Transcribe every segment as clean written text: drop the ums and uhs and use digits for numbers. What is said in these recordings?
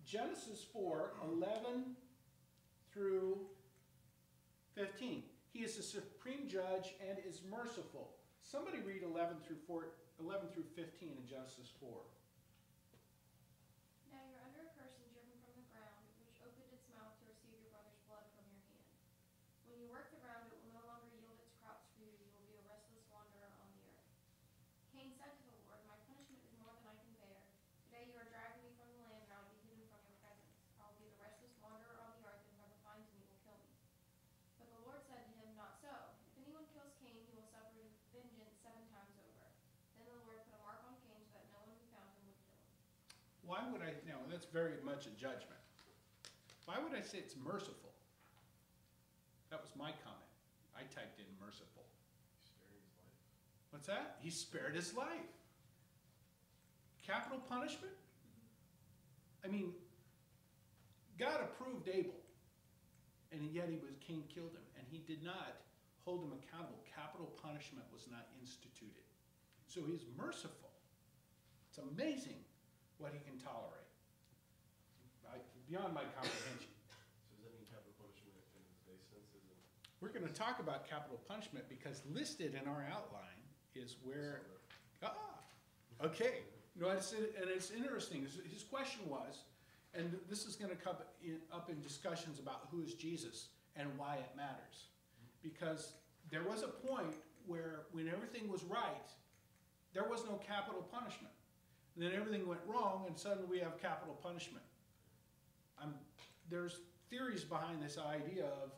Genesis 4:11 through 15. He is the supreme judge and is merciful. Somebody read 11 through 15 in Genesis 4. Now you're under a curse and driven from the ground, which opened its mouth to receive your brother's blood from your hand. When you work the ground, it will no longer yield its crops for you. You will be a restless wanderer on the earth. Cain said to the Lord, my punishment is more than I can bear. Today you are driving me from the land, and I will be hidden from your presence. I will be the restless wanderer on the earth, and whoever finds me will kill me. But the Lord said to him, not so. If anyone kills Cain, he will suffer vengeance 7 times over. Then the Lord put a mark on Cain so that no one who found him would kill him. Why would I, now that's very much a judgment. Why would I say it's merciful? That was my comment. I typed in merciful. He spared his life. What's that? He spared his life. Capital punishment? I mean, God approved Abel, and yet Cain killed him, and he did not hold him accountable. Capital punishment was not instituted. So he's merciful. It's amazing what he can tolerate. Beyond my comprehension. So does that mean capital punishment in today's sense isn't? We're going to talk about capital punishment because listed in our outline is where, okay. No, and it's interesting. His question was, and this is going to come up in discussions about who is Jesus and why it matters. Because there was a point where when everything was right, there was no capital punishment. And then everything went wrong and suddenly we have capital punishment. There's theories behind this idea of,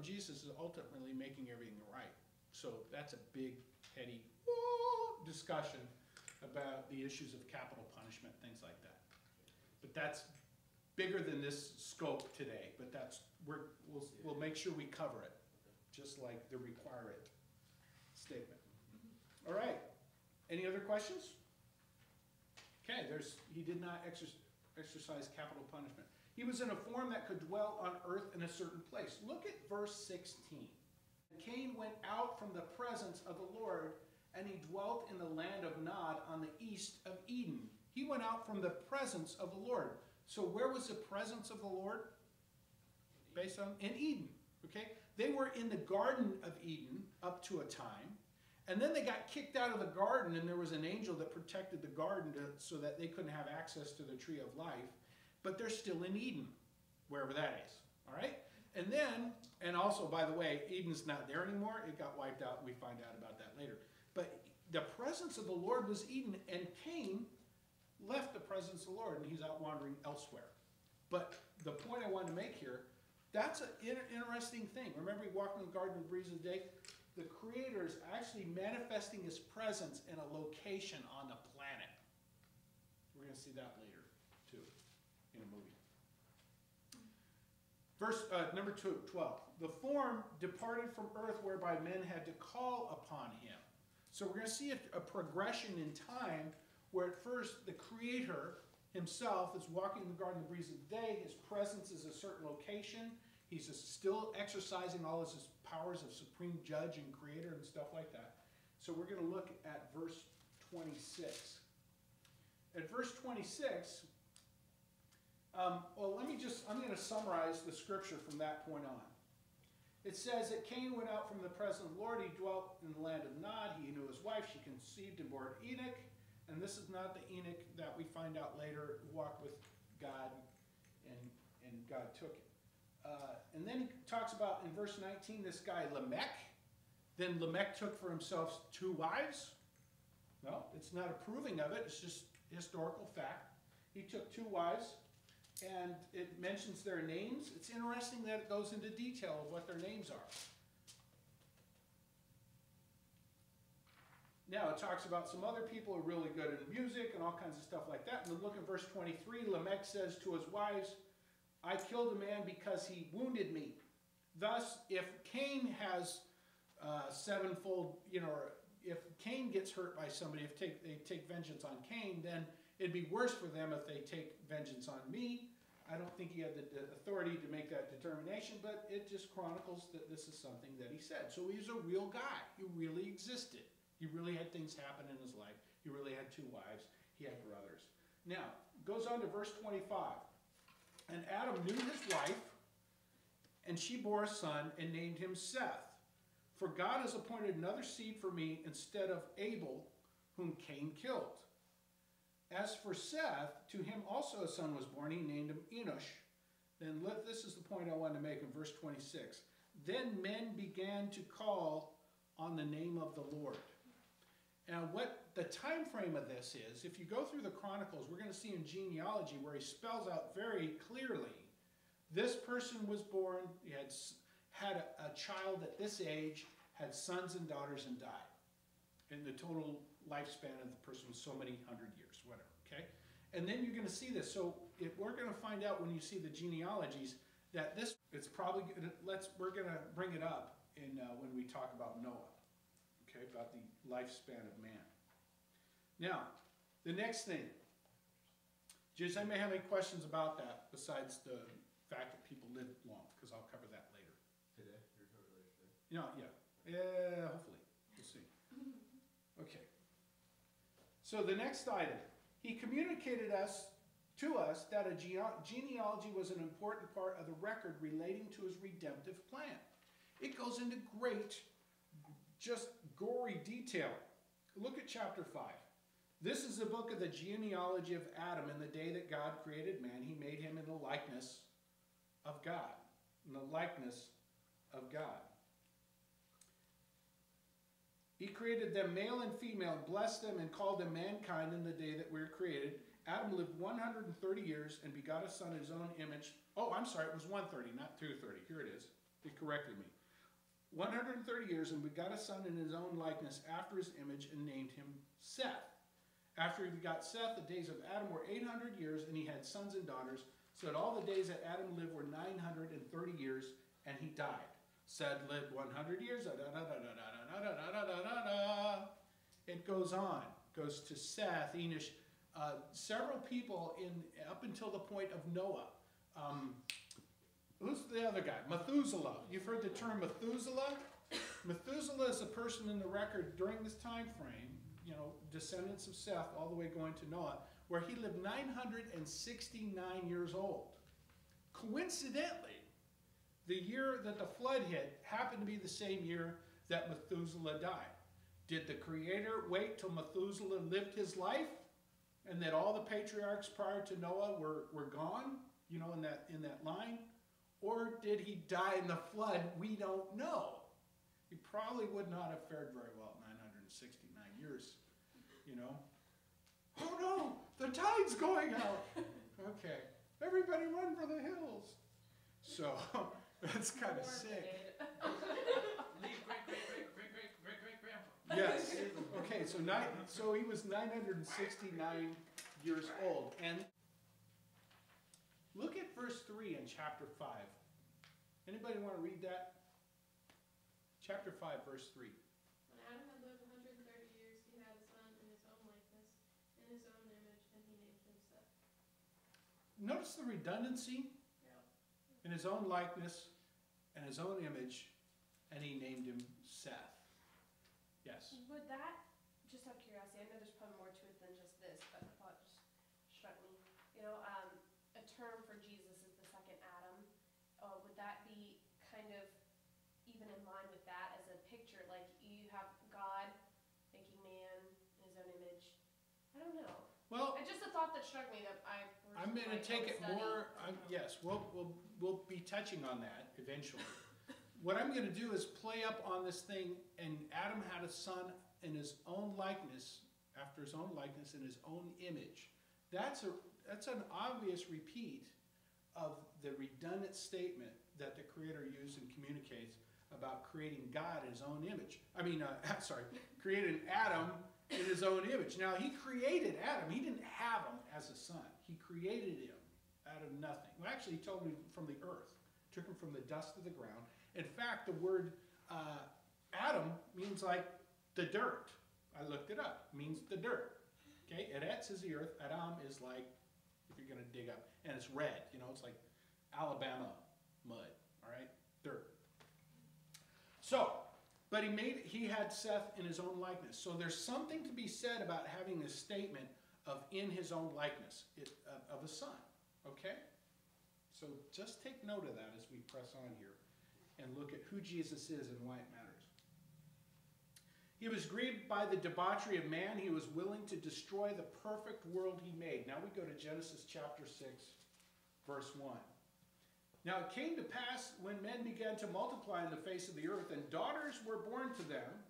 Jesus is ultimately making everything right. So that's a big, heady discussion about the issues of capital punishment, things like that. But that's bigger than this scope today, but we'll make sure we cover it, just like the require it statement. All right, any other questions? Okay, he did not exercise capital punishment. He was in a form that could dwell on earth in a certain place. Look at verse 16. Cain went out from the presence of the Lord, and he dwelt in the land of Nod on the east of Eden. He went out from the presence of the Lord. So where was the presence of the Lord? Based on in Eden. Okay? They were in the Garden of Eden up to a time. And then they got kicked out of the garden, and there was an angel that protected the garden so that they couldn't have access to the tree of life. But they're still in Eden, wherever that is. All right? And then, and also, by the way, Eden's not there anymore. It got wiped out. We find out about that later. But the presence of the Lord was Eden, and Cain left the presence of the Lord, and he's out wandering elsewhere. But the point I wanted to make here, that's an interesting thing. Remember he walked in the garden in the breeze of the day? The Creator is actually manifesting his presence in a location on the planet. We're going to see that later, too, in a movie. Verse number 12. The form departed from earth whereby men had to call upon him. So we're going to see a progression in time where at first the Creator himself is walking in the garden in the breeze of the day. His presence is a certain location. He's still exercising all of his powers of supreme judge and creator and stuff like that. So we're going to look at verse 26. At verse 26, I'm going to summarize the scripture from that point on. It says that Cain went out from the presence of the Lord. He dwelt in the land of Nod. He knew his wife. She conceived and bore Enoch. And this is not the Enoch that we find out later who walked with God and God took him. And then he talks about in verse 19 this guy Lamech. Then Lamech took for himself 2 wives. No, it's not approving of it. It's just historical fact. He took 2 wives, and it mentions their names. It's interesting that it goes into detail of what their names are. Now, it talks about some other people who are really good in music and all kinds of stuff like that. And then look at verse 23. Lamech says to his wives, I killed a man because he wounded me. Thus, if Cain has sevenfold, if Cain gets hurt by somebody, if they take vengeance on Cain, then it'd be worse for them if they take vengeance on me. I don't think he had the authority to make that determination, but it just chronicles that this is something that he said. So he's a real guy. He really existed. He really had things happen in his life. He really had 2 wives. He had brothers. Now, goes on to verse 25. And Adam knew his wife, and she bore a son and named him Seth. For God has appointed another seed for me instead of Abel, whom Cain killed. As for Seth, to him also a son was born. He named him Enosh. Then this is the point I wanted to make in verse 26. Then men began to call on the name of the Lord. And what the time frame of this is, if you go through the Chronicles, we're going to see in genealogy where he spells out very clearly, this person was born, he had a child at this age, had sons and daughters, and died. And the total lifespan of the person was so many hundred years, whatever, okay? And then you're going to see this. So we're going to find out when you see the genealogies that this, it's probably, we're going to bring it up in when we talk about Noah, okay, about the lifespan of man. Now, the next thing, does anybody have any questions about that besides the fact that people live long? Because I'll cover that later. Today? You're covered later today? Yeah, hopefully. We'll see. Okay. So the next item, he communicated to us that a genealogy was an important part of the record relating to his redemptive plan. It goes into great, just gory detail. Look at chapter 5. This is the book of the genealogy of Adam. In the day that God created man, he made him in the likeness of God. In the likeness of God. He created them male and female, blessed them, and called them mankind in the day that we were created. Adam lived 130 years and begot a son in his own image. Oh, I'm sorry, it was 130, not 230. Here it is. It corrected me. 130 years and begot a son in his own likeness after his image and named him Seth. After he begot Seth, the days of Adam were 800 years, and he had sons and daughters, so that all the days that Adam lived were 930 years, and he died. Seth lived 100 years. It goes on. Goes to Seth, Enosh. Several people up until the point of Noah. Who's the other guy? Methuselah. You've heard the term Methuselah? Methuselah is a person in the record during this time frame, you know, descendants of Seth all the way going to Noah, where he lived 969 years old. Coincidentally, the year that the flood hit happened to be the same year that Methuselah died. Did the Creator wait till Methuselah lived his life and that all the patriarchs prior to Noah were gone, you know, in that line? Or did he die in the flood? We don't know. He probably would not have fared very well at 969 years, you know. Oh no, the tide's going out. Okay, everybody run for the hills. So that's kind of sick. Leave great-great-great-great-great-great-grandpa. Yes. Okay, so he was 969 years old. And look at verse 3 in chapter 5. Anybody want to read that? Chapter 5, verse 3. When Adam had lived 130 years, he had a son in his own likeness, in his own image, and he named him Seth. Notice the redundancy. Yeah. In his own likeness and his own image, and he named him Seth. Yes. Would that, just out of curiosity, I know there's probably more to it than just this, but the thought just struck me. You know, a term for Jesus is the second Adam. Would that be kind of even in line with that as a picture? Like you have God making man in his own image. I don't know. Well, It's just a thought that struck me that I'm going to take it more. Yes, we'll be touching on that eventually. What I'm going to do is play up on this thing. And Adam had a son in his own likeness, after his own likeness, in his own image. That's an obvious repeat of the redundant statement that the Creator used and communicates about creating God in his own image. Created Adam in his own image. Now, he created Adam. He didn't have him as a son. He created him out of nothing. Well, actually, he told him from the earth. Took him from the dust of the ground. In fact, the word Adam means like the dirt. I looked it up. It means the dirt. Okay? Eretz is the earth. Adam is like, if you're going to dig up. And it's red. You know, it's like Alabama mud. All right? Dirt. So, but he had Seth in his own likeness. So there's something to be said about having a statement of in his own likeness, of a son. Okay? So just take note of that as we press on here and look at who Jesus is and why it matters. He was grieved by the debauchery of man. He was willing to destroy the perfect world he made. Now we go to Genesis chapter 6, verse 1. Now it came to pass when men began to multiply in the face of the earth and daughters were born to them.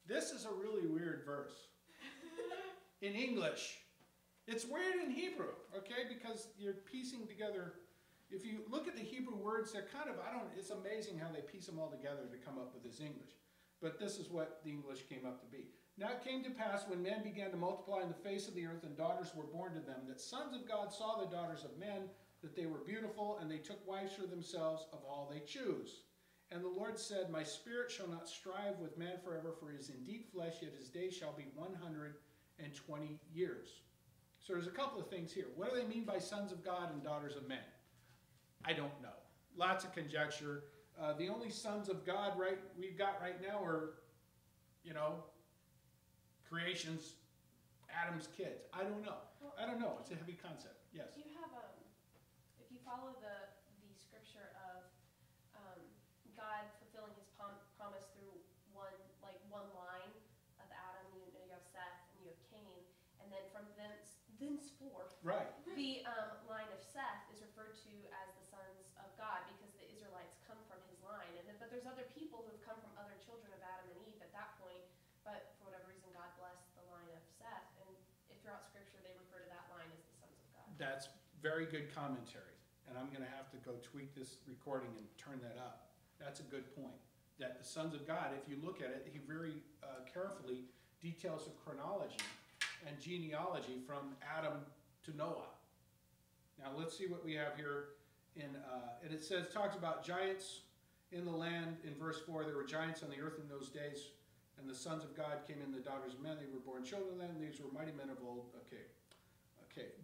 This is a really weird verse in English. It's weird in Hebrew, okay, because you're piecing together. If you look at the Hebrew words, they're kind of, it's amazing how they piece them all together to come up with this English. But this is what the English came up to be. Now it came to pass when men began to multiply in the face of the earth and daughters were born to them, that sons of God saw the daughters of men, that they were beautiful, and they took wives for themselves of all they choose. And the Lord said, My spirit shall not strive with man forever, for he is indeed flesh, yet his days shall be 120 years. So there's a couple of things here. What do they mean by sons of God and daughters of men? I don't know. Lots of conjecture. The only sons of God we've got right now are, creations, Adam's kids. I don't know. It's a heavy concept. Yes. Do you have, if you follow the scripture of God fulfilling his promise through one line of Adam, you have Seth and you have Cain, and then from thenceforth, Right. the line of Seth is referred to as the sons of God because the Israelites come from his line. But there's other people who have come from other children of Adam and Eve at that point, but for whatever reason God blessed the line of Seth, and throughout scripture they refer to that line as the sons of God. That's very good commentary. And I'm going to have to go tweak this recording and turn that up. That's a good point. That the sons of God, if you look at it, he very carefully details the chronology and genealogy from Adam to Noah. Now let's see what we have here. And it talks about giants in the land. In verse 4, there were giants on the earth in those days, and the sons of God came in the daughters of men. They were born children of them. These were mighty men of old. Okay.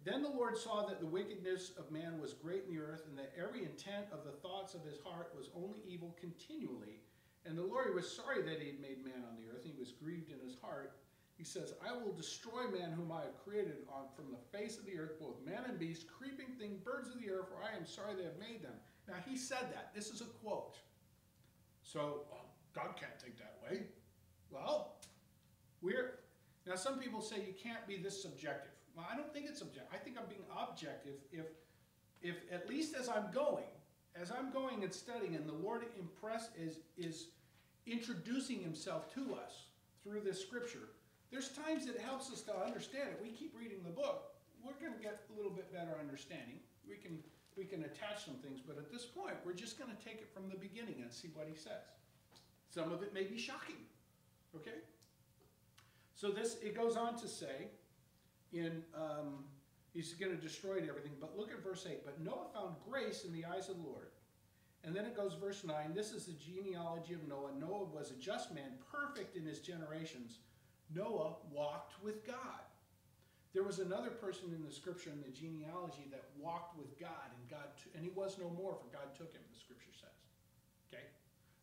Then the Lord saw that the wickedness of man was great in the earth, and that every intent of the thoughts of his heart was only evil continually. And the Lord was sorry that he had made man on the earth, and he was grieved in his heart. He says, I will destroy man whom I have created from the face of the earth, both man and beast, creeping thing, birds of the air, for I am sorry they have made them. Now he said that. This is a quote. So, God can't think that way. Well, now some people say you can't be this subjective. Well, I don't think it's subjective. I think I'm being objective if at least as I'm going and studying, and the Lord is introducing himself to us through this scripture. There's times it helps us to understand it. We keep reading the book. We're going to get a little bit better understanding. We can attach some things, but at this point, we're just going to take it from the beginning and see what he says. Some of it may be shocking. Okay? So it goes on to say, he's going to destroy everything, but look at verse 8. But Noah found grace in the eyes of the Lord. And then it goes verse 9. This is the genealogy of Noah. Noah was a just man, perfect in his generations. Noah walked with God. There was another person in the scripture in the genealogy that walked with God, and he was no more, for God took him, the scripture says. Okay?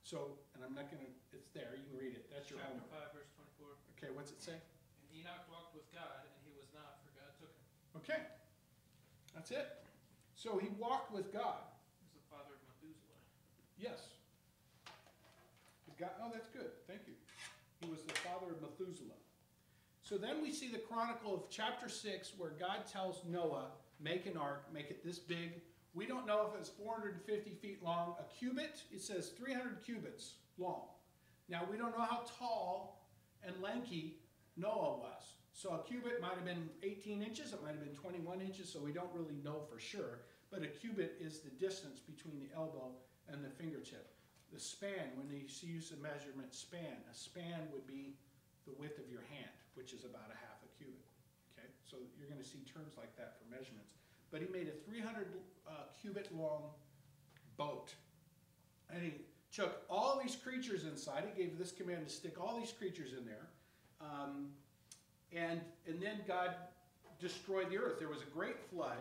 So, and I'm not going to, it's there, you can read it. That's your Chapter homework. 5, verse 24. Okay, what's it say? And Enoch walked with God, and he was not, for God took him. Okay. That's it. So he walked with God. He was the father of Methuselah. Yes. Oh, that's good. Thank you. He was the father of Methuselah. So then we see the chronicle of chapter 6 where God tells Noah, make an ark, make it this big. We don't know if it's 450 feet long. A cubit, it says 300 cubits long. Now we don't know how tall and lanky Noah was. So a cubit might have been 18 inches, it might have been 21 inches, so we don't really know for sure. But a cubit is the distance between the elbow and the fingertip. The span, when you use the measurement span, a span would be the width of your hand, which is about a half a cubit. Okay, so you're going to see terms like that for measurements. But he made a 300 cubit long boat. And he took all these creatures inside. He gave this command to stick all these creatures in there. And then God destroyed the earth. There was a great flood.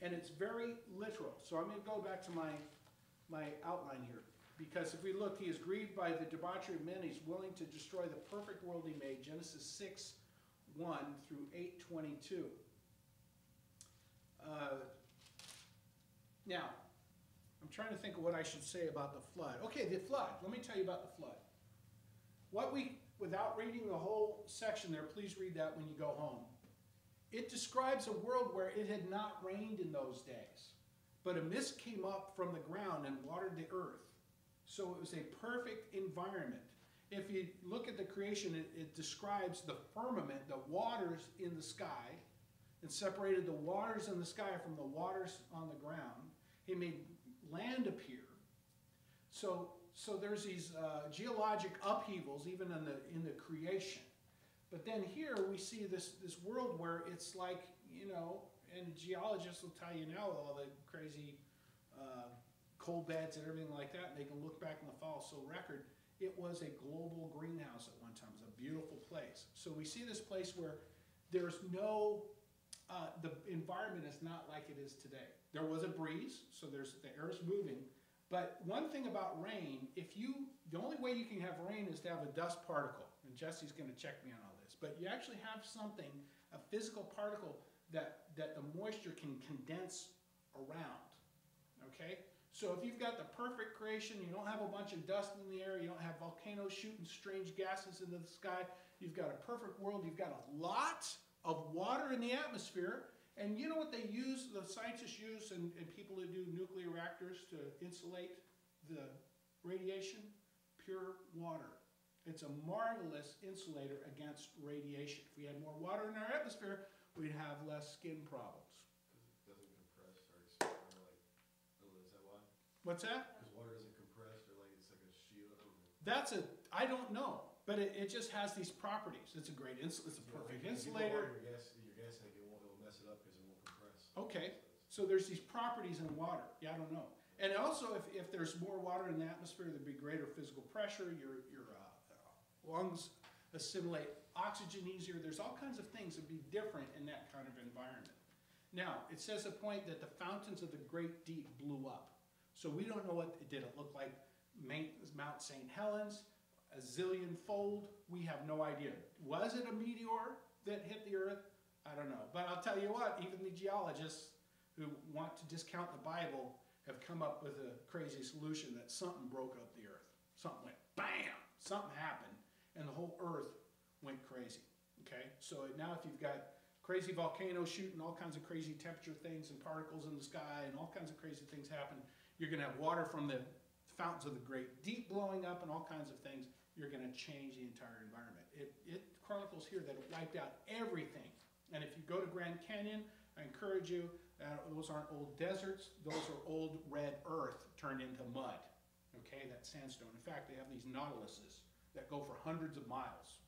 And it's very literal. So I'm going to go back to my outline here. Because if we look, he is grieved by the debauchery of men. He's willing to destroy the perfect world he made. Genesis 6, 1 through 8, 22. Now, I'm trying to think of what I should say about the flood. Okay, the flood. Let me tell you about the flood. Without reading the whole section there, please read that when you go home. It describes a world where it had not rained in those days, but a mist came up from the ground and watered the earth. So it was a perfect environment. If you look at the creation, it describes the firmament, the waters in the sky, and separated the waters in the sky from the waters on the ground. He made land appear. So there's these geologic upheavals even in the creation. But then here we see this world where it's like, you know, and geologists will tell you now all the crazy coal beds and everything like that, and they can look back in the fossil record. It was a global greenhouse at one time. It was a beautiful place. So we see this place where there's no, the environment is not like it is today. There was a breeze, so the air is moving. But one thing about rain, the only way you can have rain is to have a dust particle. And Jesse's going to check me on all this. But you actually have something, a physical particle that the moisture can condense around. Okay? So if you've got the perfect creation, you don't have a bunch of dust in the air, you don't have volcanoes shooting strange gases into the sky, you've got a perfect world, you've got a lot of water in the atmosphere, and you know what they use, the scientists use, and people who do nuclear reactors to insulate the radiation? Pure water. It's a marvelous insulator against radiation. If we had more water in our atmosphere, we'd have less skin problems. Because it doesn't compress or expand, or like, oh, is that why? What's that? Because water doesn't compress, or like it's like a shield. I don't know. I don't know, but it just has these properties. It's a great it's a perfect insulator. Your gas tank, it will mess it up because it won't compress. Okay, so there's these properties in water. Yeah, I don't know. And also, if there's more water in the atmosphere, there'd be greater physical pressure. Your lungs assimilate oxygen easier. There's all kinds of things that would be different in that kind of environment. Now, it says a point that the fountains of the great deep blew up. So we don't know did it look like Mount St. Helens, a zillion-fold? We have no idea. Was it a meteor that hit the earth? I don't know. But I'll tell you what, even the geologists who want to discount the Bible have come up with a crazy solution that something broke up the earth. Something went bam! Something happened, and the whole earth went crazy. Okay? So now if you've got crazy volcanoes shooting all kinds of crazy temperature things and particles in the sky and all kinds of crazy things happen, you're going to have water from the fountains of the great deep blowing up and all kinds of things. You're going to change the entire environment. It chronicles here that it wiped out everything. And if you go to Grand Canyon, I encourage you, those aren't old deserts, those are old red earth turned into mud. Okay, that sandstone. In fact, they have these nautiluses that go for hundreds of miles.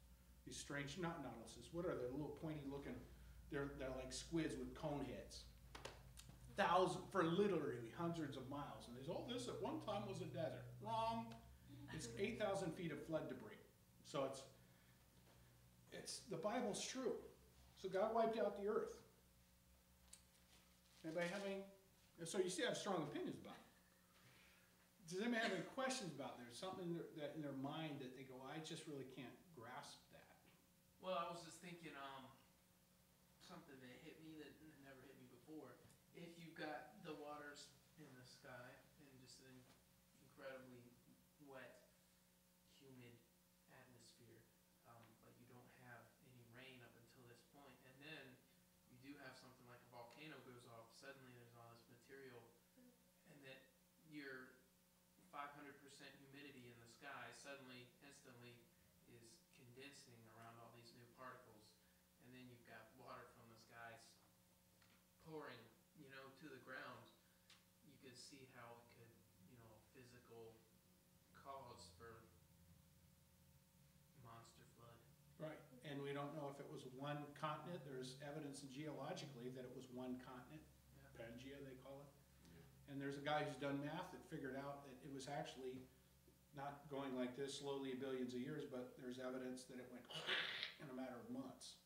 These strange, not nautiluses, what are they? Little pointy looking, they're like squids with cone heads. For literally hundreds of miles. And they say, oh, this at one time was a desert. Wrong. It's 8,000 feet of flood debris. So the Bible's true. So God wiped out the earth. Anybody have any? So you see I have strong opinions about it. Does anybody have any questions about it? There's something in their mind that they go, I just really can't grasp that. Well, I was just thinking, something that hit me that never hit me before. If you've got the waters in the sky and just an incredibly wet, humid atmosphere, but you don't have any rain up until this point, and then you do have something like a volcano goes off, suddenly there's all this material, and that your 500% humidity in the sky suddenly, instantly is condensing around all these new particles, and then you've got water from the skies pouring, to the ground. You could see how it could, physical cause for monster flood. Right. And we don't know if it was one continent. There's evidence geologically that it was one continent. Yeah. Pangea, they call it. And there's a guy who's done math that figured out that it was actually not going like this slowly billions of years, but there's evidence that it went in a matter of months.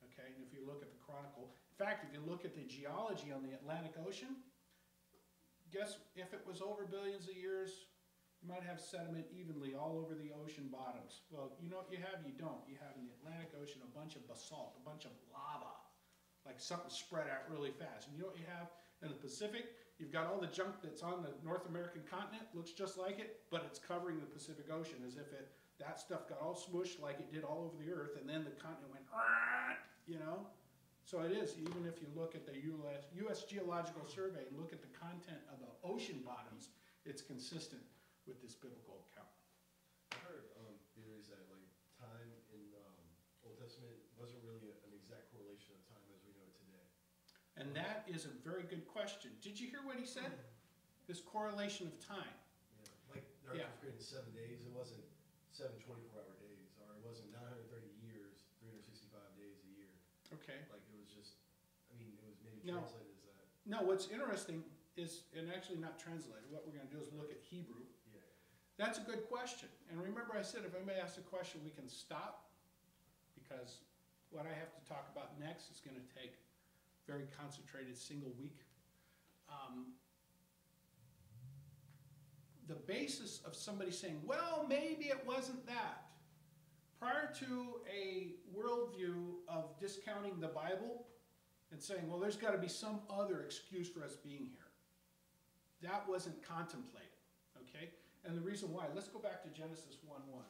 Okay, and if you look at the chronicle, in fact, if you look at the geology on the Atlantic Ocean, guess if it was over billions of years, you might have sediment evenly all over the ocean bottoms. Well, you know what you have? You don't. You have in the Atlantic Ocean a bunch of basalt, a bunch of lava, like something spread out really fast. And you know what you have in the Pacific? You've got all the junk that's on the North American continent, looks just like it, but it's covering the Pacific Ocean as if that stuff got all smooshed like it did all over the earth, and then the continent went, you know? So it is, even if you look at the US Geological Survey and look at the content of the ocean bottoms, it's consistent with this biblical account. I've heard theories that like time in Old Testament wasn't really an exact correlation of time as we know it today. And that is a very good question. Did you hear what he said? This correlation of time. Yeah, like the Earth was created in 7 days. It wasn't 7 24-hour days, or it wasn't 930 years, 365 days a year. Okay. Like it was just, I mean, it was maybe No. translated as that. No, what's interesting is, and actually not translated, what we're going to do is look at Hebrew. Yeah. That's a good question. And remember I said if anybody asks a question, we can stop, because what I have to talk about next is going to take a very concentrated single week. The basis of somebody saying, well, maybe it wasn't that, prior to a worldview of discounting the Bible and saying, well, there's got to be some other excuse for us being here. That wasn't contemplated, okay? And the reason why, let's go back to Genesis 1:1.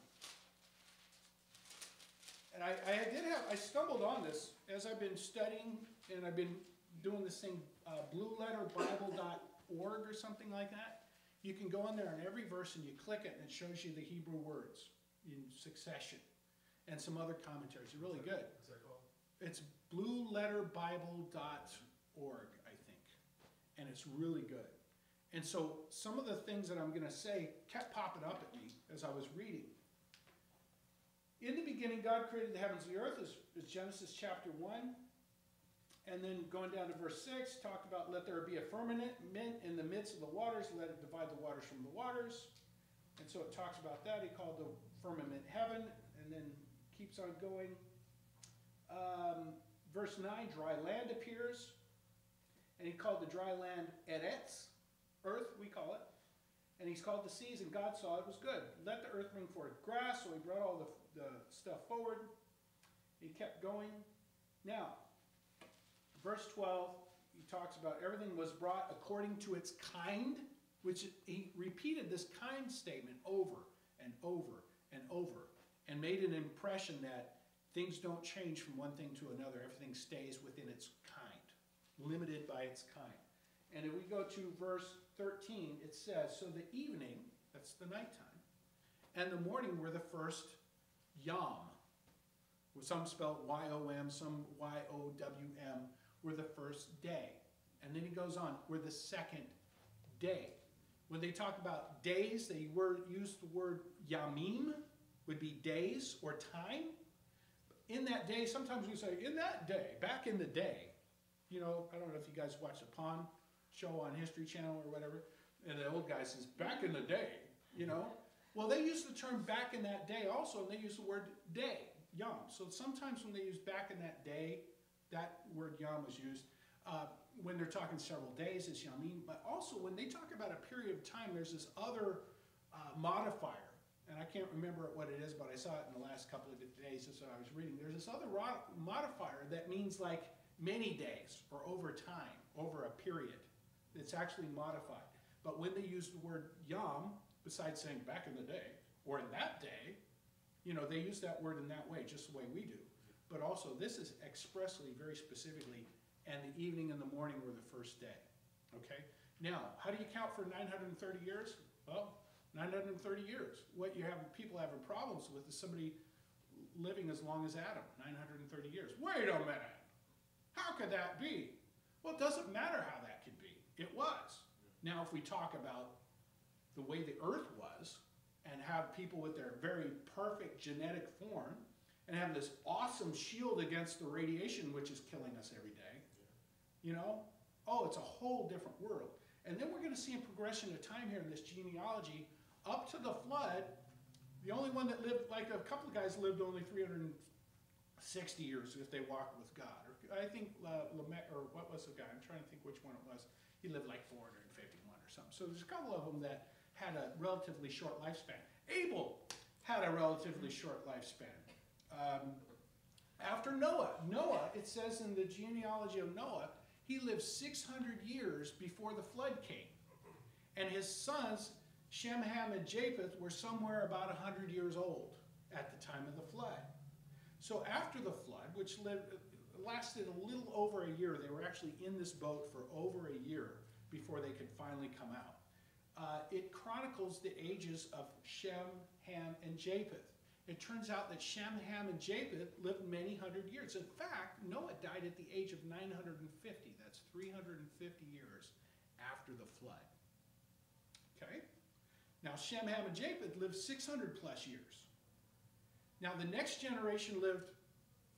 And I stumbled on this as I've been studying, and I've been doing this thing, blueletterbible.org or something like that. You can go in there on every verse and you click it and it shows you the Hebrew words in succession and some other commentaries. They're really good. What's that called? It's blueletterbible.org, I think, and it's really good. And so some of the things that I'm going to say kept popping up at me as I was reading. In the beginning, God created the heavens and the earth, is Genesis chapter 1. And then going down to verse 6, talked about let there be a firmament in the midst of the waters, let it divide the waters from the waters. And so it talks about that. He called the firmament heaven, and then keeps on going. Verse 9, dry land appears. And he called the dry land Eretz, earth we call it. And he's called the seas, and God saw it was good. Let the earth bring forth grass, so he brought all the stuff forward. He kept going. Now, verse 12, he talks about everything was brought according to its kind, which he repeated this kind statement over and over and over, and made an impression that things don't change from one thing to another. Everything stays within its kind, limited by its kind. And if we go to verse 13, it says, so the evening, that's the nighttime, and the morning were the first yom. Some spell Y-O-M, some Y-O-W-M, were the first day. And then he goes on, were the second day. When they talk about days, they use the word yamim, would be days or time. In that day, sometimes we say, in that day, back in the day. You know, I don't know if you guys watch the Pawn show on History Channel or whatever, and the old guy says, back in the day, you know. Well, they use the term back in that day also, and they use the word day, yom. So sometimes when they use back in that day, that word yom was used. When they're talking several days, it's yamim. But also when they talk about a period of time, there's this other modifier. And I can't remember what it is, but I saw it in the last couple of days as I was reading. There's this other modifier that means like many days or over time, over a period. It's actually modified. But when they use the word yom, besides saying back in the day, or in that day, you know, they use that word in that way, just the way we do. But also, this is expressly, very specifically, and the evening and the morning were the first day. Okay? Now, how do you count for 930 years? Well, 930 years. What you have people having problems with is somebody living as long as Adam, 930 years. Wait a minute. How could that be? Well, it doesn't matter how that could be. It was. Now, if we talk about the way the earth was, and have people with their very perfect genetic form, and have this awesome shield against the radiation which is killing us every day, you know, oh, it's a whole different world. And then we're going to see a progression of time here in this genealogy up to the flood. The only one that lived, like a couple of guys lived only 360 years if they walked with God. Or I think Lamech, or what was the guy? I'm trying to think which one it was. He lived like 451 or something. So there's a couple of them that had a relatively short lifespan. Abel had a relatively short lifespan. After Noah, it says in the genealogy of Noah, he lived 600 years before the flood came. And his sons, Shem, Ham, and Japheth, were somewhere about 100 years old at the time of the flood. So after the flood, which lasted a little over a year, they were actually in this boat for over a year before they could finally come out. It chronicles the ages of Shem, Ham, and Japheth. It turns out that Shem, Ham, and Japheth lived many hundred years. In fact, Noah died at the age of 950. That's 350 years after the flood. Okay? Now, Shem, Ham, and Japheth lived 600 plus years. Now, the next generation lived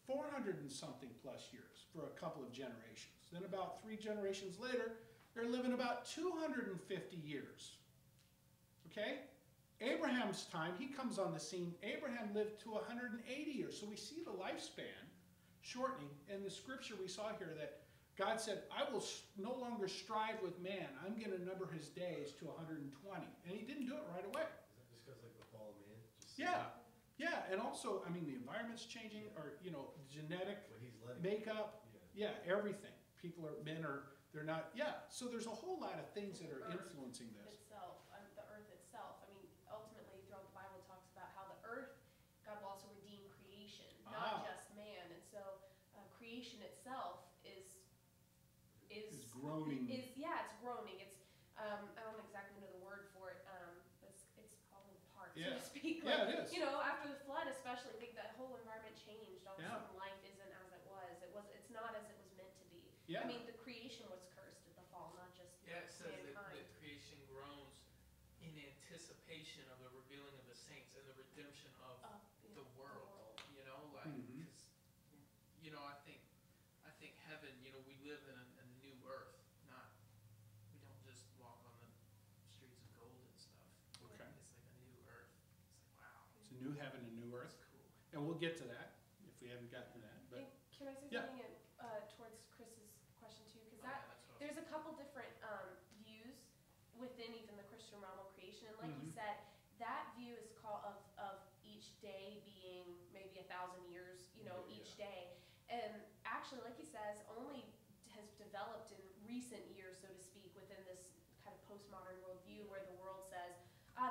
400 and something plus years for a couple of generations. Then about 3 generations later, they're living about 250 years. Okay? Abraham's time, he comes on the scene. Abraham lived to 180 years. So we see the lifespan shortening. In the scripture we saw here that God said, I will no longer strive with man. I'm going to number his days to 120. And he didn't do it right away. Is that just because like the fall of man? Just Yeah. Yeah, and also, I mean, the environment's changing, or, you know, genetic what he's letting. makeup, Yeah. yeah, everything. People are, men are, they're not, yeah. So there's a whole lot of things that are influencing this. Itself, the earth itself. I mean, ultimately, throughout the Bible, it talks about how the earth, God will also redeem creation, not just man. And so, creation itself is It's groaning. yeah, it's groaning. It's I don't exactly know the word for it. It's falling apart, so Yeah. to speak. Yeah, Like, it is. you know, after the flood, especially, I think that whole environment changed. All of a Yeah. sudden, life isn't as it was. It's not as it was meant to be. Yeah. I mean, the creation was cursed at the fall, not just Yeah, it says that mankind. creation groans in anticipation of the revealing of the saints and the redemption of Yeah, the world. You know, like, Mhm. 'cause, you know, I think heaven, you know, we live in a new earth, not, we don't just walk on the streets of gold and stuff. Okay. It's like a new earth. It's like, wow, It's a new heaven and new earth. that's cool. And we'll get to that if we haven't gotten to that. But And can I say Yeah. something towards Chris's question too? Because Oh, yeah, that's what I was there's a couple different views within even the Christian realm of creation, and like you Mhm. said, that view is called of each day being maybe 1,000 years, you know, Yeah. each day. And actually, like he says, only has developed in recent years, so to speak, within this kind of postmodern worldview where the world says,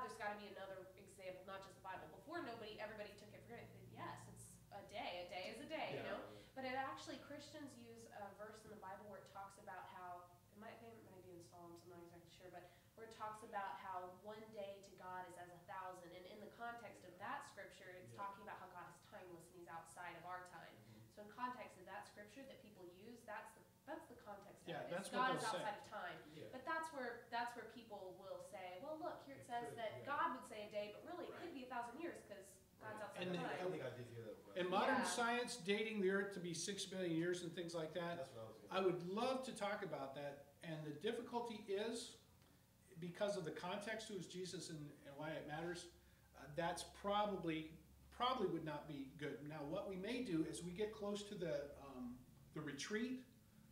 there's got to be another example, not just the Bible. Before, everybody took it for granted. Yes, it's a day. A day is a day, you Yeah. know. But it actually, Christians use a verse in the Bible where it talks about how, it might be in Psalms, I'm not exactly sure, but where it talks about how one day to God is as 1,000. And in the context of that scripture, it's Yeah. talking about how God is timeless and he's outside of our time. So in context of that scripture that people use, that's the context Yeah, of it. that's It's what God is they'll say. outside of time. Yeah. But that's where people will say, well, look, here it It says could, that yeah. God would say a day, but really it Right. could be 1,000 years because God's Right. outside And of then- I time. think I did hear that. in modern Yeah. science, dating the earth to be 6 billion years and things like that, That's what I was I gonna. would love to talk about that. And the difficulty is, because of the context who is Jesus and why it matters, that's probably would not be good. Now, what we may do is we get close to the retreat,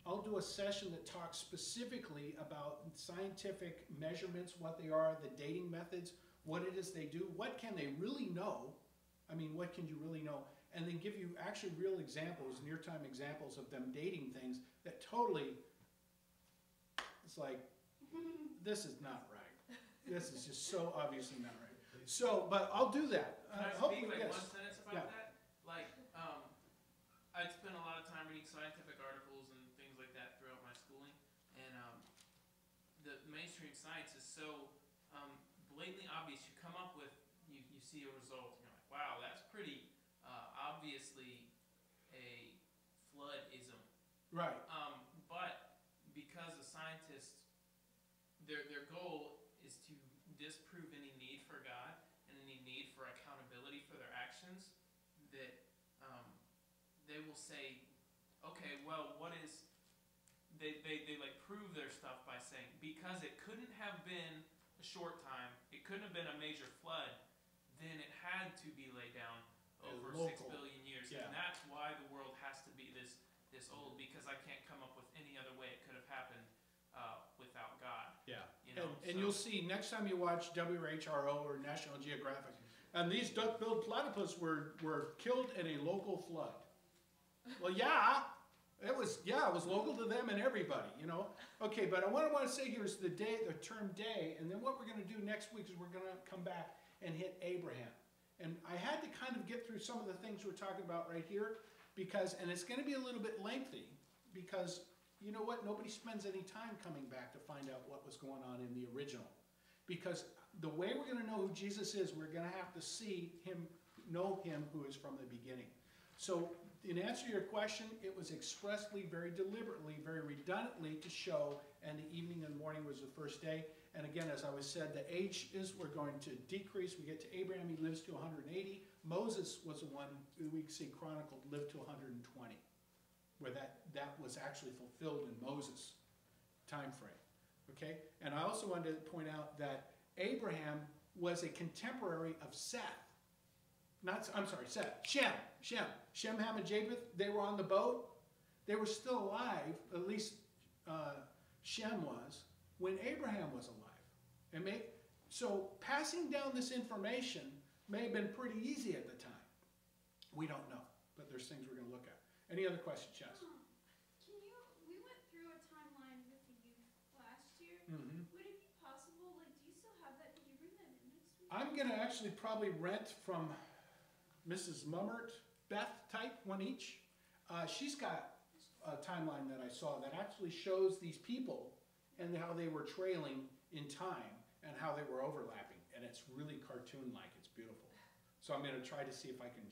I'll do a session that talks specifically about scientific measurements, what they are, the dating methods, what it is they do, what can they really know? I mean, what can you really know? And then give you actually real examples, near-time examples of them dating things that totally, it's like, this is not right. This is just so obviously not right. So, but I'll do that. Can I Hopefully, speak like yes. one sentence about Yeah. that? Like, I'd spent a lot of time reading scientific articles and things like that throughout my schooling, and the mainstream science is so blatantly obvious. You come up with, you see a result, and you're like, wow, that's pretty obviously a floodism. Right. But because the scientists, their goal is to disprove any need for God and any need for accountability for their actions, that they will say, okay, well, what is, they like prove their stuff by saying, because it couldn't have been a short time, it couldn't have been a major flood, then it had to be laid down over 6 local. billion years. Yeah. And that's why the world has to be this old, because I can't come up with any other way it could have happened without God. Yeah. You know, And so- you'll see next time you watch WHRO or National Geographic, and these duck-billed platypus were killed in a local flood. Well, yeah, It was local to them and everybody, you know. Okay, but what I want to say here is the term day, and then what we're going to do next week is we're going to come back and hit Abraham. And I had to kind of get through some of the things we're talking about right here, because, and it's going to be a little bit lengthy, because you know what? Nobody spends any time coming back to find out what was going on in the original. Because the way we're going to know who Jesus is, we're going to have to see him, know him who is from the beginning. So in answer to your question, it was expressly, very deliberately, very redundantly to show, and the evening and morning was the first day. And again, as I was said, the ages were going to decrease. We get to Abraham, he lives to 180. Moses was the one we see chronicled lived to 120, where that was actually fulfilled in Moses' time frame. Okay? And I also wanted to point out that Abraham was a contemporary of Seth. Shem, Ham, and Japheth, they were on the boat. They were still alive, at least Shem was, when Abraham was alive. So passing down this information may have been pretty easy at the time. We don't know, but there's things we're going to look at. Any other questions, Jess? We went through a timeline with the youth last year. Mm-hmm. Would it be possible, do you still have that? Could you bring that in next week? I'm going to actually probably rent from Mrs. Mummert, Beth type, one each. She's got a timeline that I saw that actually shows these people and how they were trailing in time and how they were overlapping. And it's really cartoon-like. It's beautiful. So I'm going to try to see if I can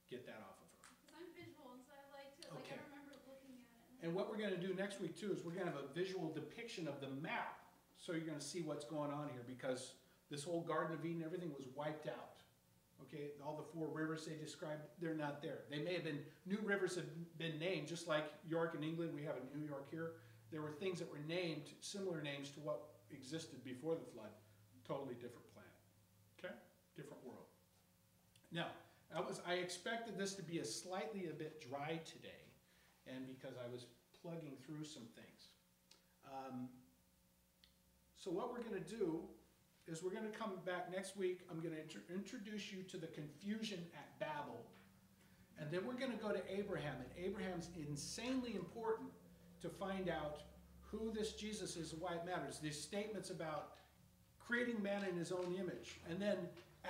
get that off of her. Because I'm visual, and so I like to, Okay. I remember looking at it. And what we're going to do next week, too, is we're going to have a visual depiction of the map. So you're going to see what's going on here, because this whole Garden of Eden, everything was wiped out. Okay, all the 4 rivers they described, they're not there. They may have been, new rivers have been named, just like York in England, we have a New York here. There were things that were named, similar names to what existed before the flood. Totally different planet. Okay? Different world. Now, I expected this to be a bit dry today, and because I was plugging through some things. So what we're going to do is we're going to come back next week. I'm going to introduce you to the confusion at Babel, and then we're going to go to Abraham, and Abraham's insanely important to find out who this Jesus is and why it matters. These statements about creating man in his own image, and then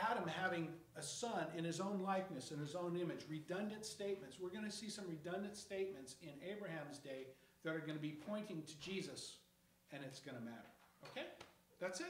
Adam having a son in his own likeness, in his own image. Redundant statements. We're going to see some redundant statements in Abraham's day that are going to be pointing to Jesus, and it's going to matter. Okay? That's it.